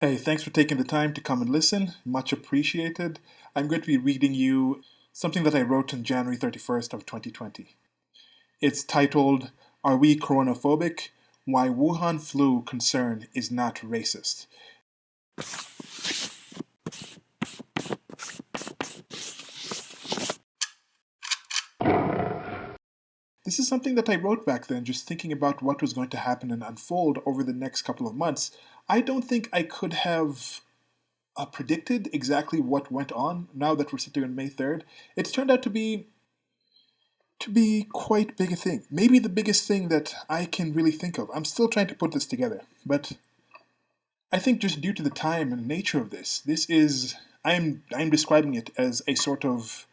Hey, thanks for taking the time to come and listen. Much appreciated. I'm going to be reading you something that I wrote on January 31st of 2020. It's titled, Are We Coronaphobic? Why Wuhan Flu Concern is Not Racist. This is something that I wrote back then, just thinking about what was going to happen and unfold over the next couple of months. I don't think I could have predicted exactly what went on now that we're sitting on May 3rd. It's turned out to be quite big a thing. Maybe the biggest thing that I can really think of. I'm still trying to put this together, but I think just due to the time and nature of this is I'm describing it as a sort of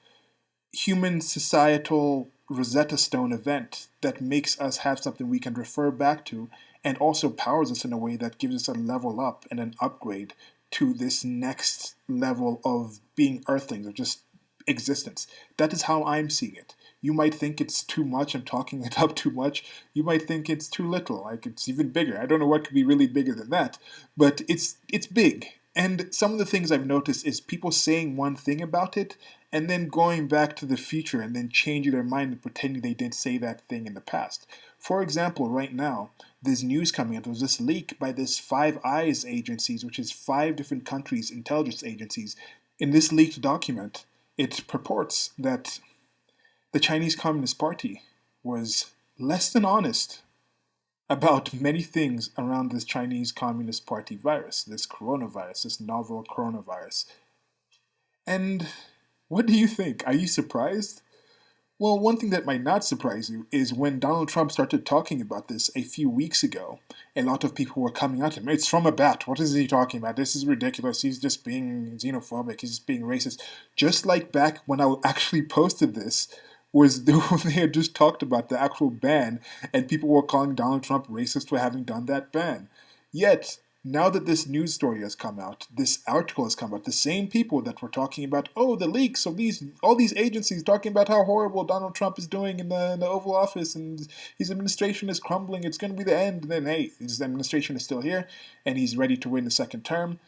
human societal Rosetta Stone event that makes us have something we can refer back to and also powers us in a way that gives us a level up and an upgrade to this next level of being earthlings, of just existence. That is how I'm seeing it. You might think it's too much, I'm talking it up too much. You might think it's too little, like it's even bigger. I don't know what could be really bigger than that, but it's big. And some of the things I've noticed is people saying one thing about it and then going back to the future and then changing their mind and pretending they didn't say that thing in the past. For example, right now, there's news coming out. There was this leak by this Five Eyes agencies, which is five different countries' intelligence agencies. In this leaked document, it purports that the Chinese Communist Party was less than honest about many things around this Chinese Communist Party virus, this coronavirus, this novel coronavirus. And what do you think? Are you surprised? Well, one thing that might not surprise you is when Donald Trump started talking about this a few weeks ago, a lot of people were coming at him. It's from a bat. What is he talking about? This is ridiculous. He's just being xenophobic. He's just being racist. Just like back when I actually posted this, was they had just talked about the actual ban, and people were calling Donald Trump racist for having done that ban. Yet, now that this news story has come out, this article has come out, the same people that were talking about, oh, the leaks of all these agencies talking about how horrible Donald Trump is doing in the Oval Office and his administration is crumbling, it's going to be the end. And then, hey, his administration is still here and he's ready to win the second term.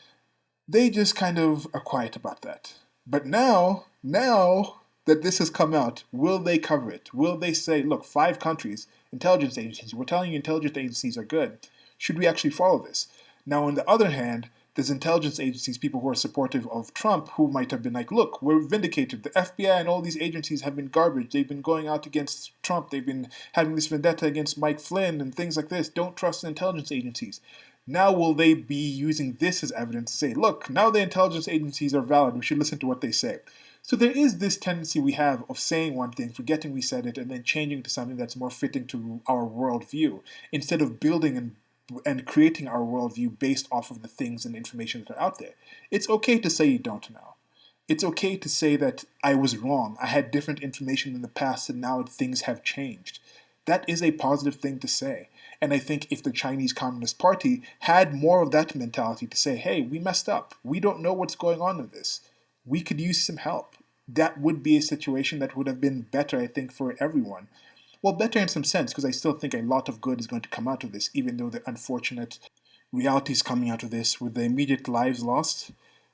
They just kind of are quiet about that. But now that this has come out, will they cover it? Will they say, look, five countries, intelligence agencies, we're telling you intelligence agencies are good. Should we actually follow this? Now, on the other hand, there's intelligence agencies, people who are supportive of Trump, who might have been like, look, we're vindicated. The FBI and all these agencies have been garbage. They've been going out against Trump. They've been having this vendetta against Mike Flynn and things like this. Don't trust the intelligence agencies. Now will they be using this as evidence to say, look, now the intelligence agencies are valid. We should listen to what they say. So there is this tendency we have of saying one thing, forgetting we said it, and then changing to something that's more fitting to our worldview, instead of building and creating our worldview based off of the things and information that are out there. It's okay to say you don't know. It's okay to say that I was wrong. I had different information in the past and now things have changed. That is a positive thing to say. And I think if the Chinese Communist Party had more of that mentality to say, hey, we messed up. We don't know what's going on with this. We could use some help. That would be a situation that would have been better, I think, for everyone. Well, better in some sense, because I still think a lot of good is going to come out of this, even though the unfortunate realities coming out of this, with the immediate lives lost,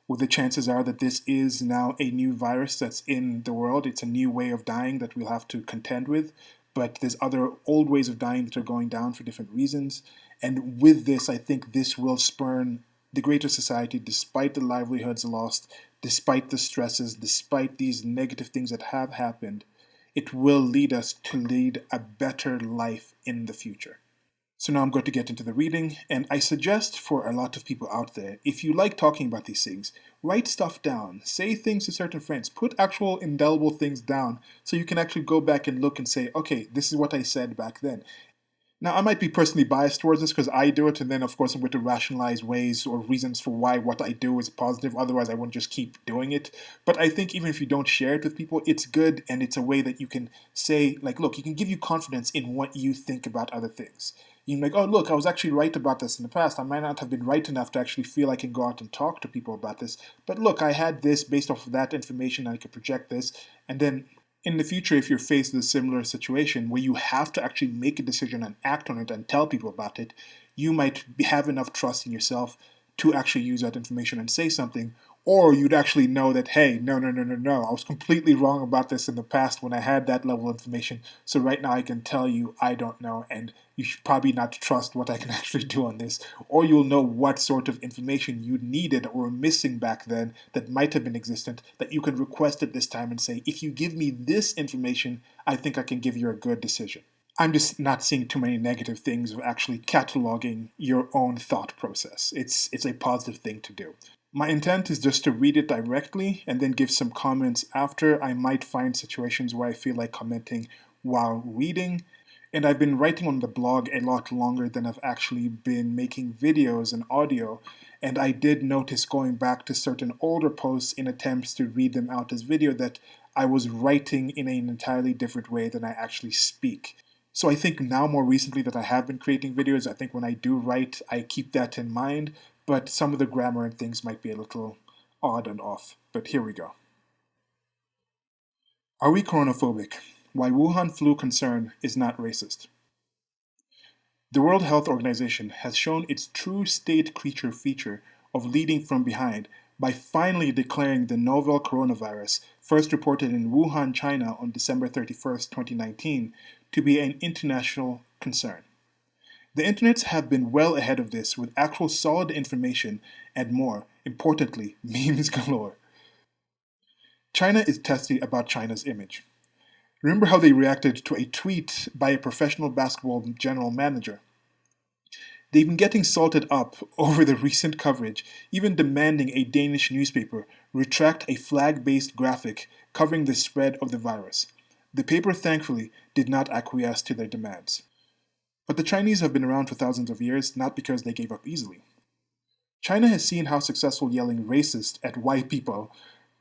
with the chances are that this is now a new virus that's in the world. It's a new way of dying that we'll have to contend with, but there's other old ways of dying that are going down for different reasons. And with this, I think this will spurn the greater society, despite the livelihoods lost, despite the stresses, despite these negative things that have happened. It will lead us to lead a better life in the future. So now I'm going to get into the reading, and I suggest for a lot of people out there, if you like talking about these things, write stuff down, say things to certain friends, put actual indelible things down so you can actually go back and look and say, okay, this is what I said back then. Now, I might be personally biased towards this because I do it, and then, of course, I'm going to rationalize ways or reasons for why what I do is positive. Otherwise, I wouldn't just keep doing it. But I think even if you don't share it with people, it's good, and it's a way that you can say, like, look, you can give you confidence in what you think about other things. You can be like, oh, look, I was actually right about this in the past. I might not have been right enough to actually feel I can go out and talk to people about this. But look, I had this based off of that information, and I could project this, and then in the future, if you're faced with a similar situation where you have to actually make a decision and act on it and tell people about it, you might have enough trust in yourself to actually use that information and say something, or you'd actually know that, hey, no, no, no, no, no, I was completely wrong about this in the past when I had that level of information. So right now I can tell you I don't know, and you should probably not trust what I can actually do on this. Or you'll know what sort of information you needed or were missing back then that might have been existent that you can request at this time and say, if you give me this information, I think I can give you a good decision. I'm just not seeing too many negative things of actually cataloging your own thought process. It's a positive thing to do. My intent is just to read it directly and then give some comments after. I might find situations where I feel like commenting while reading. And I've been writing on the blog a lot longer than I've actually been making videos and audio. And I did notice going back to certain older posts in attempts to read them out as video that I was writing in an entirely different way than I actually speak. So I think now more recently that I have been creating videos, I think when I do write, I keep that in mind, but some of the grammar and things might be a little odd and off. But here we go. Are we coronaphobic? Why Wuhan flu concern is not racist. The World Health Organization has shown its true state creature feature of leading from behind by finally declaring the novel coronavirus, first reported in Wuhan, China on December 31st, 2019, to be an international concern. The internets have been well ahead of this with actual solid information and more, importantly, memes galore. China is testy about China's image. Remember how they reacted to a tweet by a professional basketball general manager? They've been getting salted up over the recent coverage, even demanding a Danish newspaper retract a flag-based graphic covering the spread of the virus. The paper, thankfully, did not acquiesce to their demands. But the Chinese have been around for thousands of years, not because they gave up easily. China has seen how successful yelling racist at white people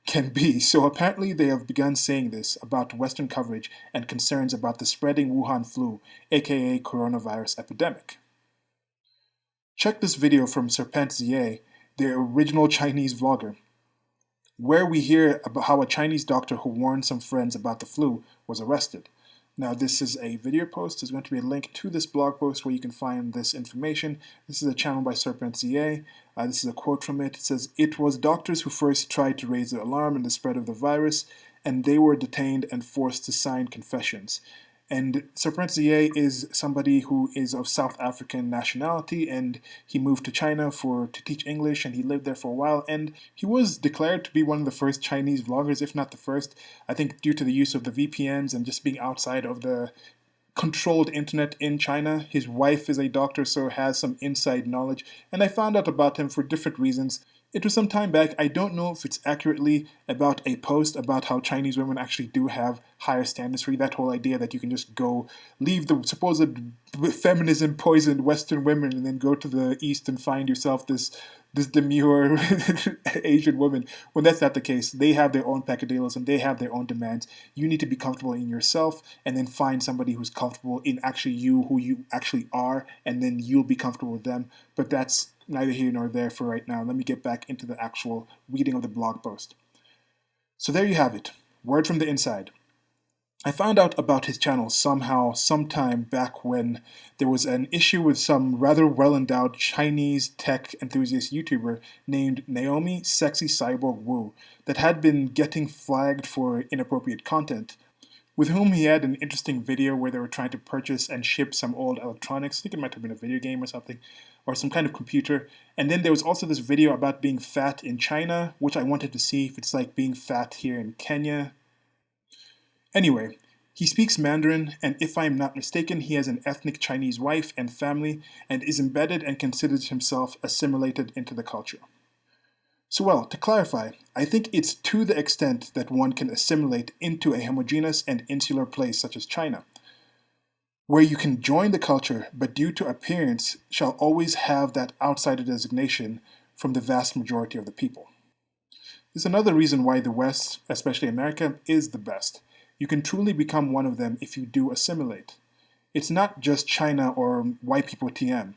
can be, so apparently they have begun saying this about Western coverage and concerns about the spreading Wuhan flu, aka coronavirus epidemic. Check this video from Serpent Zie, the original Chinese vlogger, where we hear about how a Chinese doctor who warned some friends about the flu was arrested. Now, this is a video post. There's going to be a link to this blog post where you can find this information. This is a channel by Serpent Zie. This is a quote from it. It says, "It was doctors who first tried to raise the alarm in the spread of the virus, and they were detained and forced to sign confessions." And Serpent Zie is somebody who is of South African nationality, and he moved to China to teach English, and he lived there for a while. And he was declared to be one of the first Chinese vloggers, if not the first. I think due to the use of the VPNs and just being outside of the controlled internet in China. His wife is a doctor, so has some inside knowledge, and I found out about him for different reasons. It was some time back. I don't know if it's accurately about a post about how Chinese women actually do have higher standards for you. That whole idea that you can just go leave the supposed feminism poisoned Western women and then go to the East and find yourself this demure Asian woman. When that's not the case, they have their own peccadillos and they have their own demands. You need to be comfortable in yourself and then find somebody who's comfortable in actually you, who you actually are, and then you'll be comfortable with them. But that's neither here nor there for right now. Let me get back into the actual reading of the blog post. So there you have it. Word from the inside. I found out about his channel sometime back when there was an issue with some rather well-endowed Chinese tech enthusiast YouTuber named Naomi Sexy Cyborg Wu that had been getting flagged for inappropriate content, with whom he had an interesting video where they were trying to purchase and ship some old electronics. I think it might have been a video game or something, or some kind of computer. And then there was also this video about being fat in China, which I wanted to see if it's like being fat here in Kenya. Anyway, he speaks Mandarin, and if I am not mistaken, he has an ethnic Chinese wife and family, and is embedded and considers himself assimilated into the culture. So well, to clarify, I think it's to the extent that one can assimilate into a homogeneous and insular place such as China, where you can join the culture, but due to appearance shall always have that outsider designation from the vast majority of the people. This is another reason why the West, especially America, is the best. You can truly become one of them if you do assimilate. It's not just China or white people TM.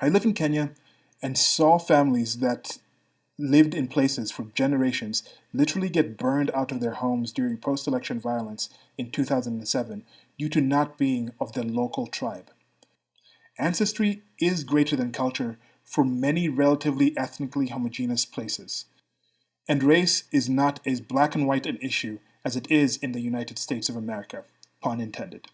I live in Kenya and saw families that lived in places for generations literally get burned out of their homes during post-election violence in 2007 due to not being of the local tribe. Ancestry is greater than culture for many relatively ethnically homogeneous places. And race is not as black and white an issue as it is in the United States of America, pun intended.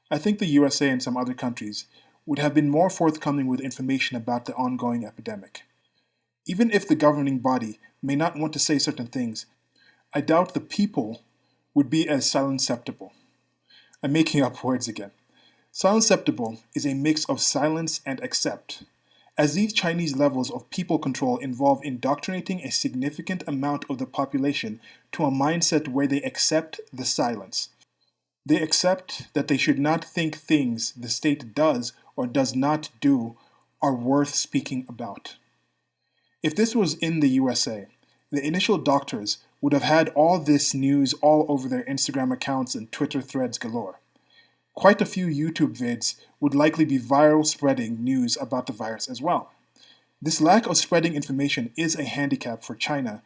I think the USA and some other countries would have been more forthcoming with information about the ongoing epidemic. Even if the governing body may not want to say certain things, I doubt the people would be as silenceptible. I'm making up words again. Silenceptible is a mix of silence and accept, as these Chinese levels of people control involve indoctrinating a significant amount of the population to a mindset where they accept the silence. They accept that they should not think things the state does or does not do are worth speaking about. If this was in the USA, the initial doctors would have had all this news all over their Instagram accounts and Twitter threads galore. Quite a few YouTube vids would likely be viral spreading news about the virus as well. This lack of spreading information is a handicap for China,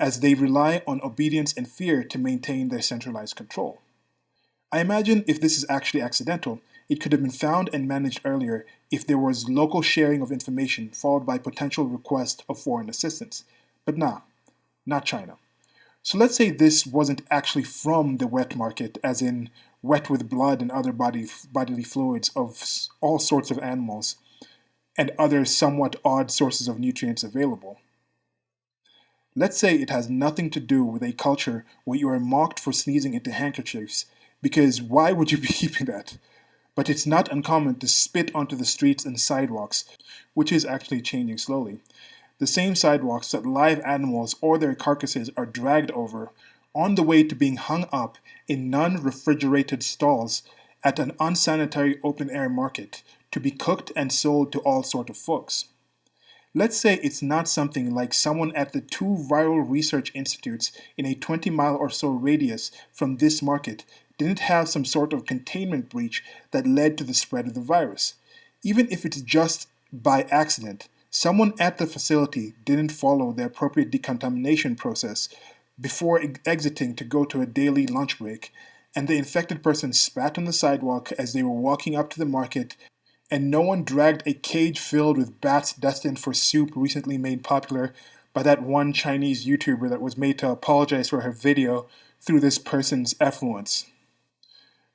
as they rely on obedience and fear to maintain their centralized control. I imagine if this is actually accidental, it could have been found and managed earlier if there was local sharing of information followed by potential request of foreign assistance. But nah, not China. So let's say this wasn't actually from the wet market, as in wet with blood and other bodily fluids of all sorts of animals and other somewhat odd sources of nutrients available. Let's say it has nothing to do with a culture where you are mocked for sneezing into handkerchiefs, because why would you be keeping that? But it's not uncommon to spit onto the streets and sidewalks, which is actually changing slowly. The same sidewalks that live animals or their carcasses are dragged over on the way to being hung up in non-refrigerated stalls at an unsanitary open-air market to be cooked and sold to all sorts of folks. Let's say it's not something like someone at the two viral research institutes in a 20-mile or so radius from this market didn't have some sort of containment breach that led to the spread of the virus. Even if it's just by accident, someone at the facility didn't follow the appropriate decontamination process before exiting to go to a daily lunch break, and the infected person spat on the sidewalk as they were walking up to the market, and no one dragged a cage filled with bats destined for soup recently made popular by that one Chinese YouTuber that was made to apologize for her video through this person's effluence.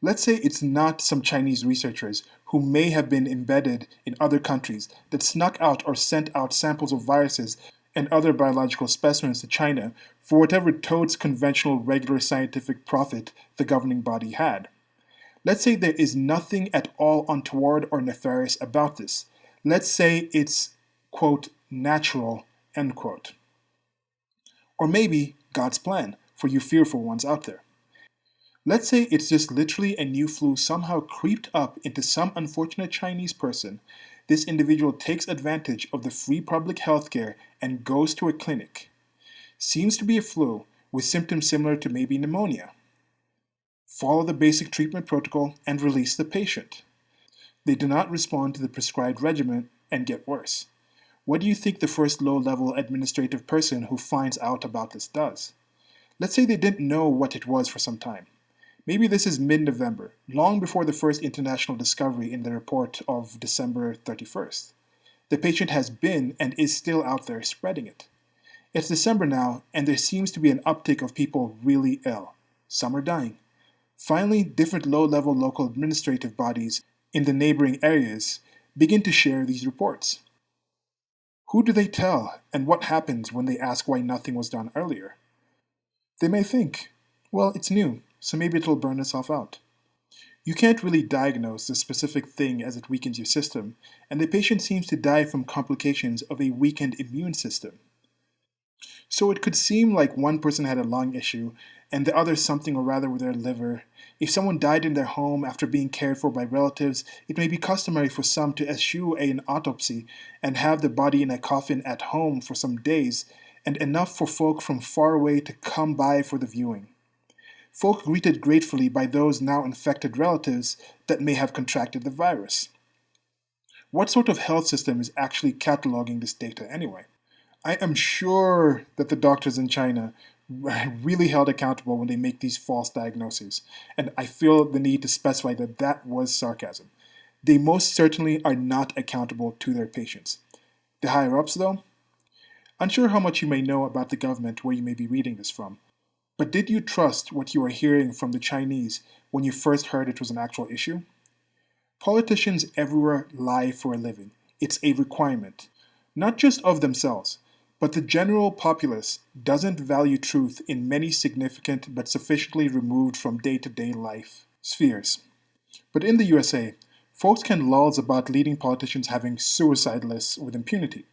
Let's say it's not some Chinese researchers who may have been embedded in other countries that snuck out or sent out samples of viruses and other biological specimens to China for whatever totes conventional regular scientific profit the governing body had. Let's say there is nothing at all untoward or nefarious about this. Let's say it's, quote, natural, end quote. Or maybe God's plan for you fearful ones out there. Let's say it's just literally a new flu somehow creeped up into some unfortunate Chinese person. This individual takes advantage of the free public health care and goes to a clinic. Seems to be a flu with symptoms similar to maybe pneumonia. Follow the basic treatment protocol and release the patient. They do not respond to the prescribed regimen and get worse. What do you think the first low-level administrative person who finds out about this does? Let's say they didn't know what it was for some time. Maybe this is mid-November, long before the first international discovery in the report of December 31st. The patient has been and is still out there spreading it. It's December now, and there seems to be an uptick of people really ill. Some are dying. Finally, different low-level local administrative bodies in the neighboring areas begin to share these reports. Who do they tell, and what happens when they ask why nothing was done earlier? They may think, well, it's new, so maybe it'll burn itself out. You can't really diagnose the specific thing as it weakens your system, and the patient seems to die from complications of a weakened immune system. So it could seem like one person had a lung issue, and the other something or rather with their liver. If someone died in their home after being cared for by relatives, it may be customary for some to eschew an autopsy and have the body in a coffin at home for some days, and enough for folk from far away to come by for the viewing. Folk greeted gratefully by those now infected relatives that may have contracted the virus. What sort of health system is actually cataloging this data anyway? I am sure that the doctors in China are really held accountable when they make these false diagnoses, and I feel the need to specify that that was sarcasm. They most certainly are not accountable to their patients. The higher ups, though, unsure how much you may know about the government where you may be reading this from, but did you trust what you were hearing from the Chinese when you first heard it was an actual issue? Politicians everywhere lie for a living. It's a requirement, not just of themselves, but the general populace doesn't value truth in many significant but sufficiently removed from day to day life spheres. But in the USA, folks can lulls about leading politicians having suicide lists with impunity,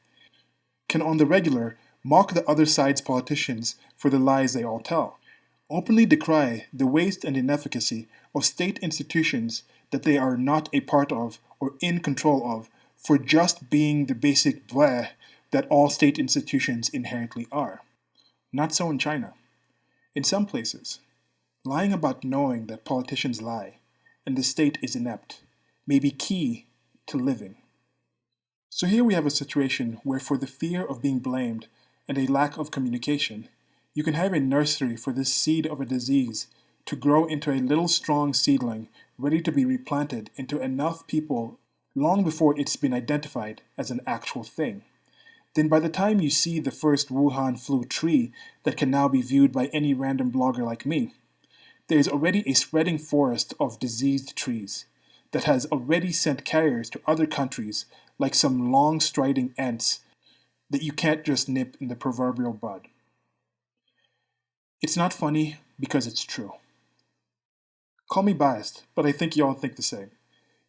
can on the regular mock the other side's politicians for the lies they all tell, openly decry the waste and inefficacy of state institutions that they are not a part of or in control of for just being the basic bleh that all state institutions inherently are. Not so in China. In some places, lying about knowing that politicians lie and the state is inept may be key to living. So here we have a situation where, for the fear of being blamed and a lack of communication, you can have a nursery for this seed of a disease to grow into a little strong seedling ready to be replanted into enough people long before it's been identified as an actual thing. Then by the time you see the first Wuhan flu tree that can now be viewed by any random blogger like me, there is already a spreading forest of diseased trees that has already sent carriers to other countries like some long striding ants that you can't just nip in the proverbial bud. It's not funny because it's true. Call me biased, but I think you all think the same.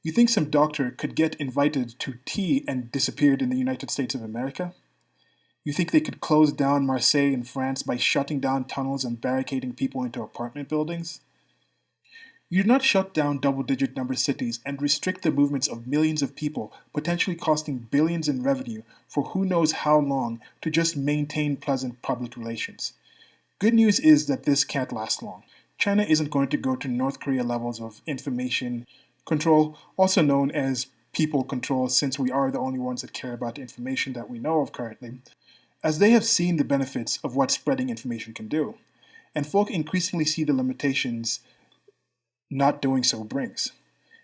You think some doctor could get invited to tea and disappeared in the United States of America? You think they could close down Marseille in France by shutting down tunnels and barricading people into apartment buildings? You do not shut down double-digit number cities and restrict the movements of millions of people, potentially costing billions in revenue for who knows how long to just maintain pleasant public relations. Good news is that this can't last long. China isn't going to go to North Korea levels of information control, also known as people control, since we are the only ones that care about the information that we know of currently, as they have seen the benefits of what spreading information can do, and folk increasingly see the limitations not doing so brings.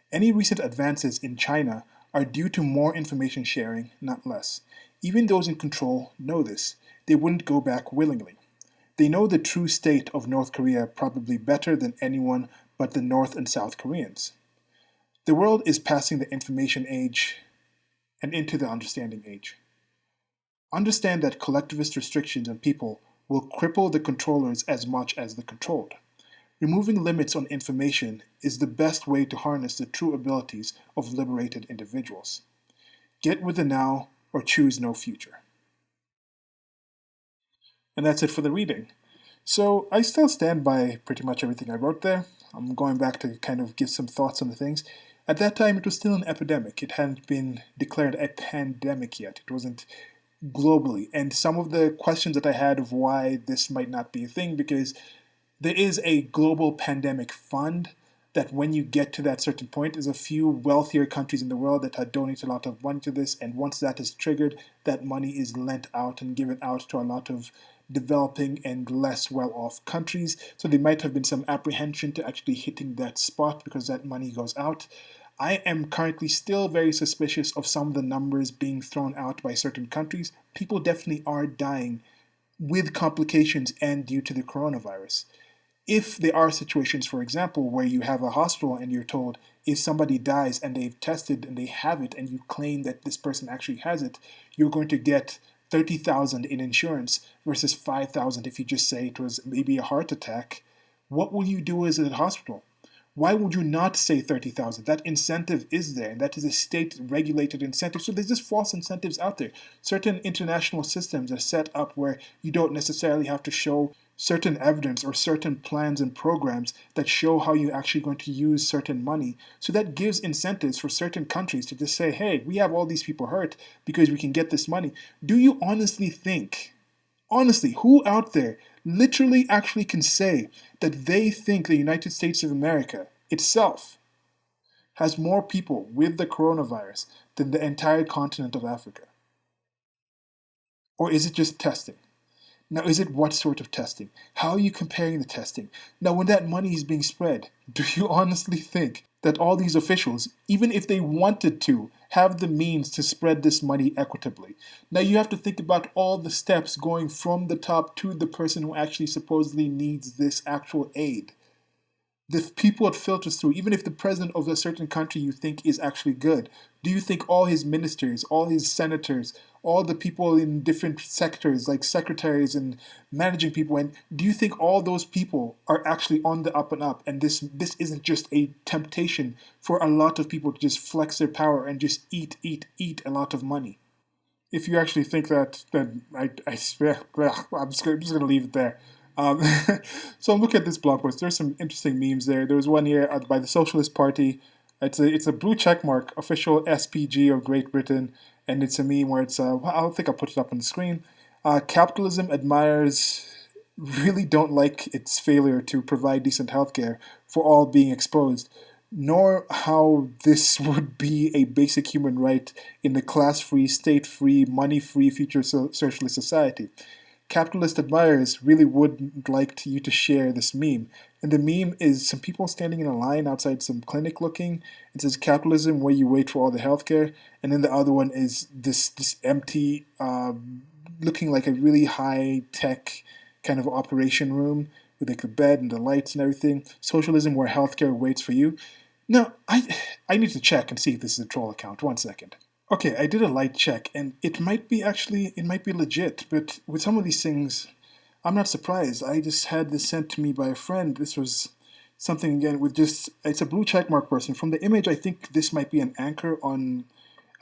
Any recent advances in China are due to more information sharing, not less. Even those in control know this. They wouldn't go back willingly. They know the true state of North Korea probably better than anyone but the North and South Koreans. The world is passing the information age and into the understanding age. Understand that collectivist restrictions on people will cripple the controllers as much as the controlled. Removing limits on information is the best way to harness the true abilities of liberated individuals. Get with the now or choose no future. And that's it for the reading. So I still stand by pretty much everything I wrote there. I'm going back to kind of give some thoughts on the things. At that time, it was still an epidemic. It hadn't been declared a pandemic yet. It wasn't globally. And some of the questions that I had of why this might not be a thing, because there is a global pandemic fund that when you get to that certain point, there's a few wealthier countries in the world that have donated a lot of money to this, and once that is triggered, that money is lent out and given out to a lot of developing and less well-off countries. So there might have been some apprehension to actually hitting that spot because that money goes out. I am currently still very suspicious of some of the numbers being thrown out by certain countries. People definitely are dying with complications and due to the coronavirus. If there are situations, for example, where you have a hospital and you're told if somebody dies and they've tested and they have it and you claim that this person actually has it, you're going to get 30,000 in insurance versus 5,000 if you just say it was maybe a heart attack. What will you do as a hospital? Why would you not say 30,000? That incentive is there, and that is a state-regulated incentive. So there's just false incentives out there. Certain international systems are set up where you don't necessarily have to show certain evidence or certain plans and programs that show how you're actually going to use certain money. So that gives incentives for certain countries to just say, hey, we have all these people hurt because we can get this money. Do you honestly think, honestly, who out there literally actually can say that they think the United States of America itself has more people with the coronavirus than the entire continent of Africa? Or is it just testing? Now, is it what sort of testing? How are you comparing the testing? Now, when that money is being spread, do you honestly think that all these officials, even if they wanted to, have the means to spread this money equitably. Now you have to think about all the steps going from the top to the person who actually supposedly needs this actual aid. The people it filters through, even if the president of a certain country you think is actually good, do you think all his ministers, all his senators, all the people in different sectors like secretaries and managing people, and do you think all those people are actually on the up and up? And this isn't just a temptation for a lot of people to just flex their power and just eat a lot of money? If you actually think that, then I swear, I'm just going to leave it there. Um, so look at this blog post. There's some interesting memes there. There was one here by the Socialist Party. It's a blue checkmark, official SPG of Great Britain, and it's a meme where it's I think I'll put it up on the screen. Capitalism admires really don't like its failure to provide decent healthcare for all being exposed, nor how this would be a basic human right in the class-free, state-free, money-free future socialist society. Capitalist admirers really would like you to share this meme. And the meme is some people standing in a line outside some clinic looking. It says capitalism where you wait for all the healthcare. And then the other one is this empty, looking like a really high tech kind of operation room with like the bed and the lights and everything. Socialism where healthcare waits for you. Now, I need to check and see if this is a troll account. 1 second. Okay, I did a light check, and it might be legit, but with some of these things, I'm not surprised. I just had this sent to me by a friend. This was something, again, with just, it's a blue checkmark person. From the image, I think this might be an anchor on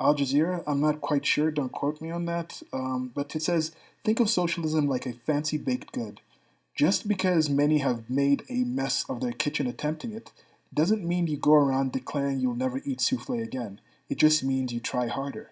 Al Jazeera. I'm not quite sure, don't quote me on that. But it says, think of socialism like a fancy baked good. Just because many have made a mess of their kitchen attempting it, doesn't mean you go around declaring you'll never eat souffle again. It just means you try harder.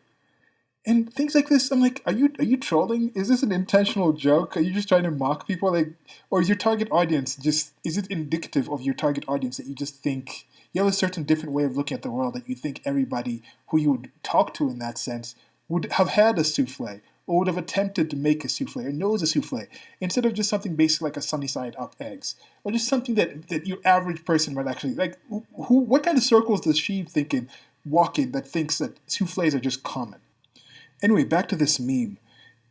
And things like this, I'm like, are you trolling? Is this an intentional joke? Are you just trying to mock people? Like, or is your target audience just, is it indicative of your target audience that you just think, you have a certain different way of looking at the world that you think everybody who you would talk to in that sense would have had a souffle, or would have attempted to make a souffle, or knows a souffle, instead of just something basic like a sunny side up eggs, or just something that your average person might actually, like, what kind of circles does she walk in that thinks that souffles are just common? Anyway, back to this meme.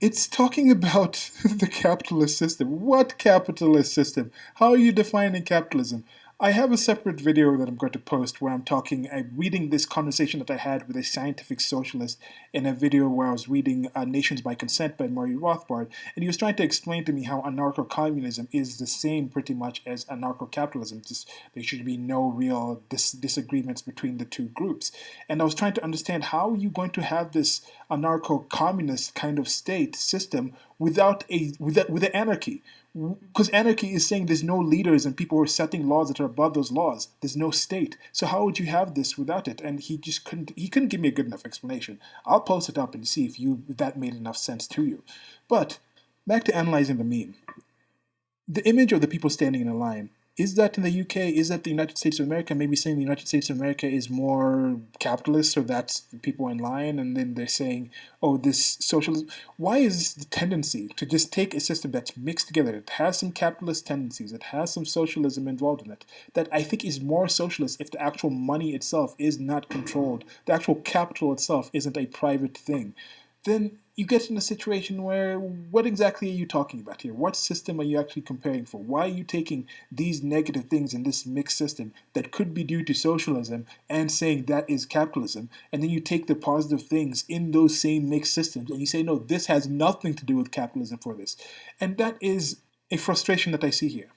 It's talking about the capitalist system. What capitalist system? How are you defining capitalism? I have a separate video that I'm going to post where I'm reading this conversation that I had with a scientific socialist in a video where I was reading Nations by Consent by Murray Rothbard, and he was trying to explain to me how anarcho-communism is the same pretty much as anarcho-capitalism. Just, there should be no real disagreements between the two groups. And I was trying to understand how you're going to have this anarcho-communist kind of state system with anarchy. Because anarchy is saying there's no leaders and people are setting laws that are above those laws. There's no state. So how would you have this without it? And he just couldn't give me a good enough explanation. I'll post it up and see if that made enough sense to you. But back to analyzing the meme. The image of the people standing in a line, is that in the UK? Is that the United States of America? Maybe saying the United States of America is more capitalist, so that's the people in line, and then they're saying, oh, this socialism. Why is the tendency to just take a system that's mixed together, that has some capitalist tendencies, that has some socialism involved in it, that I think is more socialist if the actual money itself is not controlled, the actual capital itself isn't a private thing? Then you get in a situation where, what exactly are you talking about here? What system are you actually comparing for? Why are you taking these negative things in this mixed system that could be due to socialism and saying that is capitalism, and then you take the positive things in those same mixed systems and you say, no, this has nothing to do with capitalism for this. And that is a frustration that I see here.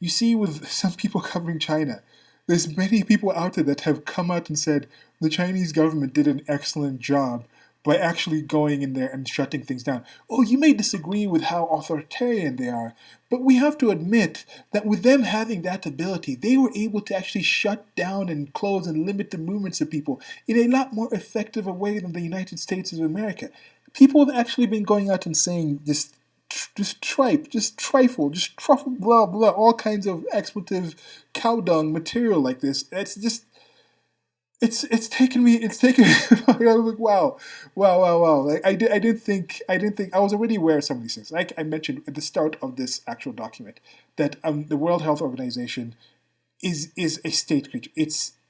You see with some people covering China, there's many people out there that have come out and said the Chinese government did an excellent job by actually going in there and shutting things down. Oh, you may disagree with how authoritarian they are, but we have to admit that with them having that ability, they were able to actually shut down and close and limit the movements of people in a lot more effective a way than the United States of America. People have actually been going out and saying tripe, just trifle, just truffle, blah, blah, all kinds of expletive cow dung material like this. It's taken me. I was like, wow. Like I didn't think. I was already aware of some of these things. Like I mentioned at the start of this actual document, that the World Health Organization is a state creature.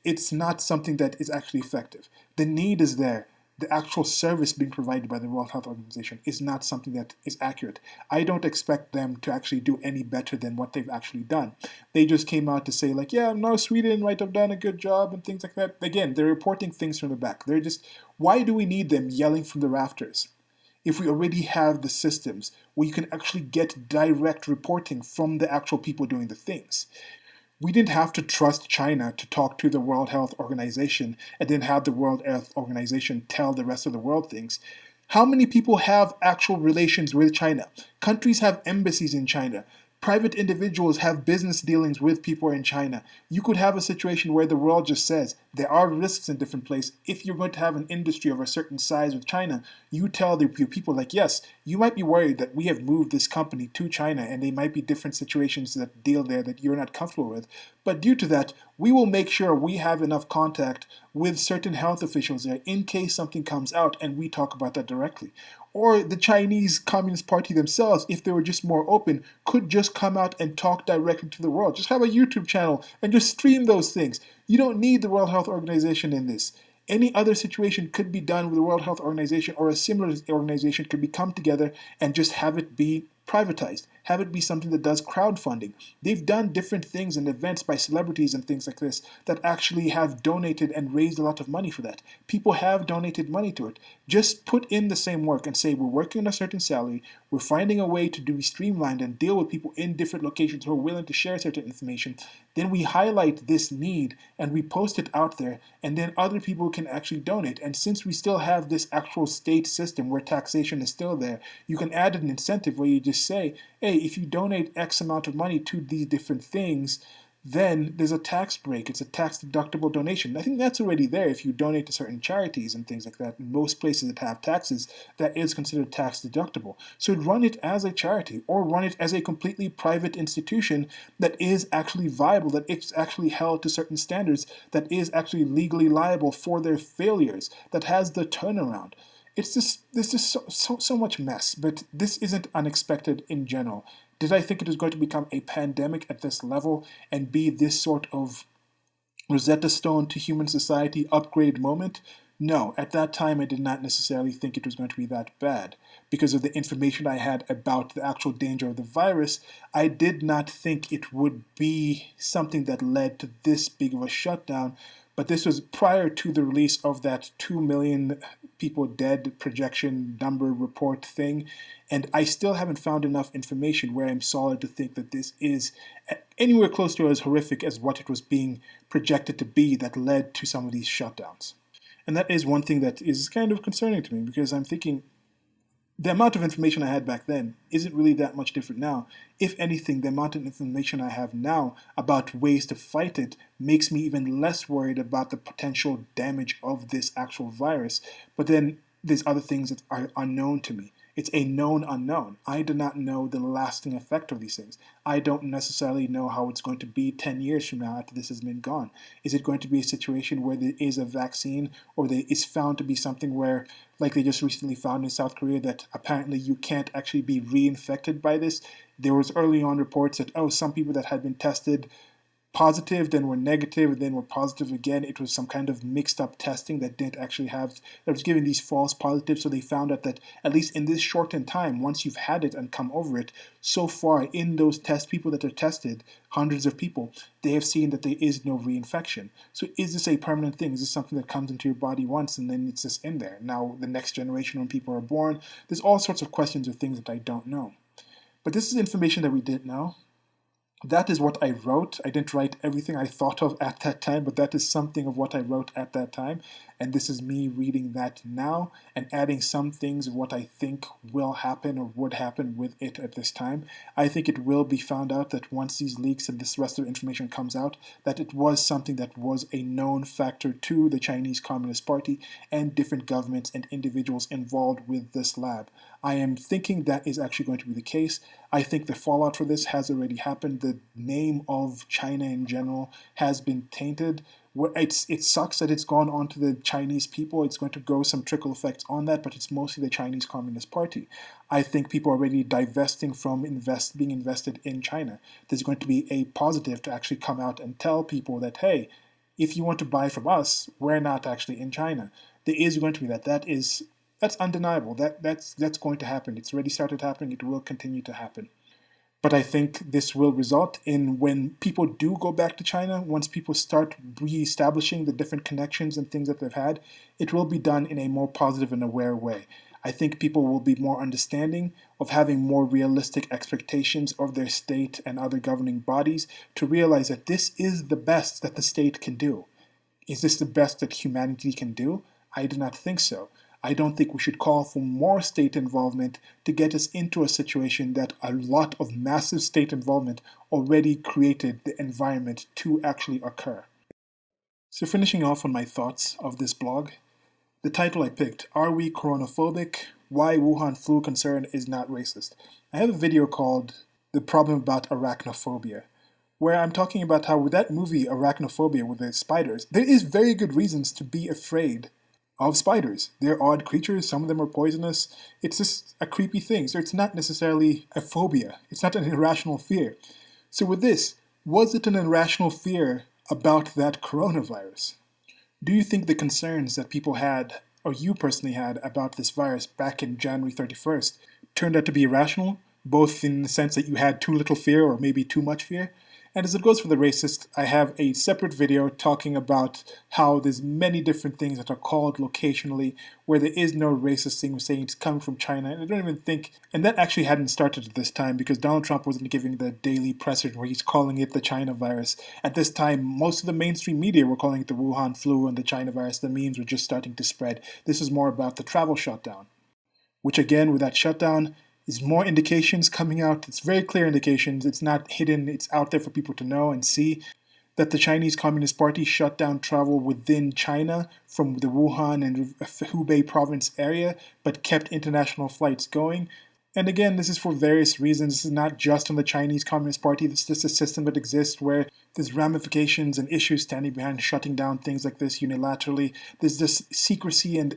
it's not something that is actually effective. The need is there. The actual service being provided by the World Health Organization is not something that is accurate. I don't expect them to actually do any better than what they've actually done. They just came out to say, like, yeah, no, Sweden might have done a good job and things like that. Again, they're reporting things from the back. They're just, why do we need them yelling from the rafters if we already have the systems where you can actually get direct reporting from the actual people doing the things? We didn't have to trust China to talk to the World Health Organization and then have the World Health Organization tell the rest of the world things. How many people have actual relations with China? Countries have embassies in China. Private individuals have business dealings with people in China. You could have a situation where the world just says there are risks in different places. If you're going to have an industry of a certain size with China, you tell your people, like, yes, you might be worried that we have moved this company to China and they might be different situations that deal there that you're not comfortable with. But due to that, we will make sure we have enough contact with certain health officials there in case something comes out and we talk about that directly. Or the Chinese Communist Party themselves, if they were just more open, could just come out and talk directly to the world. Just have a YouTube channel and just stream those things. You don't need the World Health Organization in this. Any other situation could be done with the World Health Organization, or a similar organization could be come together and just have it be privatized. Have it be something that does crowdfunding. They've done different things and events by celebrities and things like this that actually have donated and raised a lot of money for that. People have donated money to it. Just put in the same work and say, we're working on a certain salary, we're finding a way to be streamlined and deal with people in different locations who are willing to share certain information. Then we highlight this need and we post it out there, and then other people can actually donate. And since we still have this actual state system where taxation is still there, you can add an incentive where you just say, hey, if you donate X amount of money to these different things, then there's a tax break. It's a tax deductible donation. I think that's already there if you donate to certain charities and things like that. In most places that have taxes, that is considered tax deductible. So run it as a charity or run it as a completely private institution that is actually viable, that it's actually held to certain standards, that is actually legally liable for their failures, that has the turnaround. There's just so much mess, but this isn't unexpected in general. Did I think it was going to become a pandemic at this level and be this sort of Rosetta Stone to human society upgrade moment? No, at that time I did not necessarily think it was going to be that bad. Because of the information I had about the actual danger of the virus, I did not think it would be something that led to this big of a shutdown. But this was prior to the release of that 2 million people dead projection number report thing. And I still haven't found enough information where I'm solid to think that this is anywhere close to as horrific as what it was being projected to be that led to some of these shutdowns. And that is one thing that is kind of concerning to me, because I'm thinking the amount of information I had back then isn't really that much different now. If anything, the amount of information I have now about ways to fight it makes me even less worried about the potential damage of this actual virus. But then there's other things that are unknown to me. It's a known unknown. I do not know the lasting effect of these things. I don't necessarily know how it's going to be 10 years from now after this has been gone. Is it going to be a situation where there is a vaccine, or there is found to be something where, like they just recently found in South Korea, that apparently you can't actually be reinfected by this? There was early on reports that, some people that had been tested positive, then were negative, then were positive again. It was some kind of mixed up testing that didn't actually have, that was giving these false positives. So they found out that at least in this shortened time, once you've had it and come over it, so far in those test people that are tested, hundreds of people, they have seen that there is no reinfection. So is this a permanent thing? Is this something that comes into your body once and then it's just in there? Now the next generation when people are born, there's all sorts of questions or things that I don't know. But this is information that we didn't know. That is what I wrote. I didn't write everything I thought of at that time, but that is something of what I wrote at that time. And this is me reading that now and adding some things of what I think will happen or would happen with it at this time. I think it will be found out that once these leaks and this rest of the information comes out, that it was something that was a known factor to the Chinese Communist Party and different governments and individuals involved with this lab. I am thinking that is actually going to be the case. I think the fallout for this has already happened. The name of China in general has been tainted. It sucks that it's gone on to the Chinese people. It's going to go some trickle effects on that, but it's mostly the Chinese Communist Party. I think people are already divesting from being invested in China. There's going to be a positive to actually come out and tell people that, hey, if you want to buy from us, we're not actually in China. There is going to be that. That's undeniable. That's going to happen. It's already started happening. It will continue to happen. But I think this will result in, when people do go back to China, once people start reestablishing the different connections and things that they've had, it will be done in a more positive and aware way. I think people will be more understanding of having more realistic expectations of their state and other governing bodies to realize that this is the best that the state can do. Is this the best that humanity can do? I do not think so. I don't think we should call for more state involvement to get us into a situation that a lot of massive state involvement already created the environment to actually occur. So, finishing off on my thoughts of this blog, the title I picked, Are We Coronaphobic? Why Wuhan Flu Concern is Not Racist. I have a video called The Problem About Arachnophobia, where I'm talking about how with that movie, Arachnophobia, with the spiders, there is very good reasons to be afraid of spiders. They're odd creatures, some of them are poisonous. It's just a creepy thing. So it's not necessarily a phobia. It's not an irrational fear. So with this, was it an irrational fear about that coronavirus? Do you think the concerns that people had, or you personally had, about this virus back in January 31st turned out to be irrational, both in the sense that you had too little fear or maybe too much fear? And as it goes for the racist, I have a separate video talking about how there's many different things that are called locationally where there is no racist thing saying it's coming from China. And I don't even think, and that actually hadn't started at this time because Donald Trump wasn't giving the daily press where he's calling it the China virus. At this time, most of the mainstream media were calling it the Wuhan flu and the China virus. The memes were just starting to spread. This is more about the travel shutdown, which again, with that shutdown, is more indications coming out. It's very clear indications. It's not hidden. It's out there for people to know and see that the Chinese Communist Party shut down travel within China from the Wuhan and Hubei province area, but kept international flights going. And again, this is for various reasons. This is not just on the Chinese Communist Party. This is just a system that exists where there's ramifications and issues standing behind shutting down things like this unilaterally. There's just secrecy and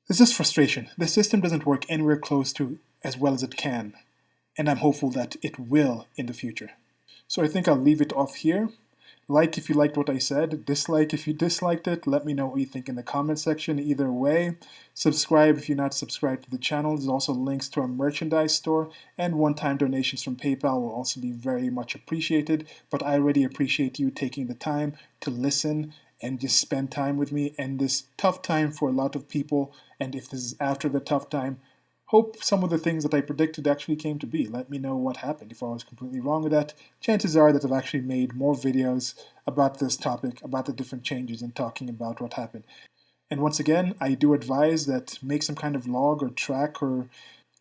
there's just frustration. The system doesn't work anywhere close to as well as it can, and I'm hopeful that it will in the future. So I think I'll leave it off here. Like if you liked what I said, dislike if you disliked it, let me know what you think in the comment section either way. Subscribe if you're not subscribed to the channel. There's also links to our merchandise store, and one-time donations from PayPal will also be very much appreciated, but I already appreciate you taking the time to listen and just spend time with me in this tough time for a lot of people, and if this is after the tough time, hope some of the things that I predicted actually came to be. Let me know what happened. If I was completely wrong with that, chances are that I've actually made more videos about this topic, about the different changes and talking about what happened. And once again, I do advise that make some kind of log or track or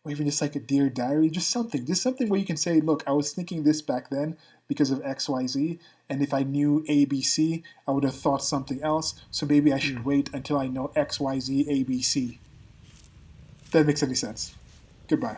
even just like a Dear Diary, just something where you can say, look, I was thinking this back then because of XYZ, and if I knew ABC, I would have thought something else, so maybe I should wait until I know XYZ ABC. If that makes any sense. Goodbye.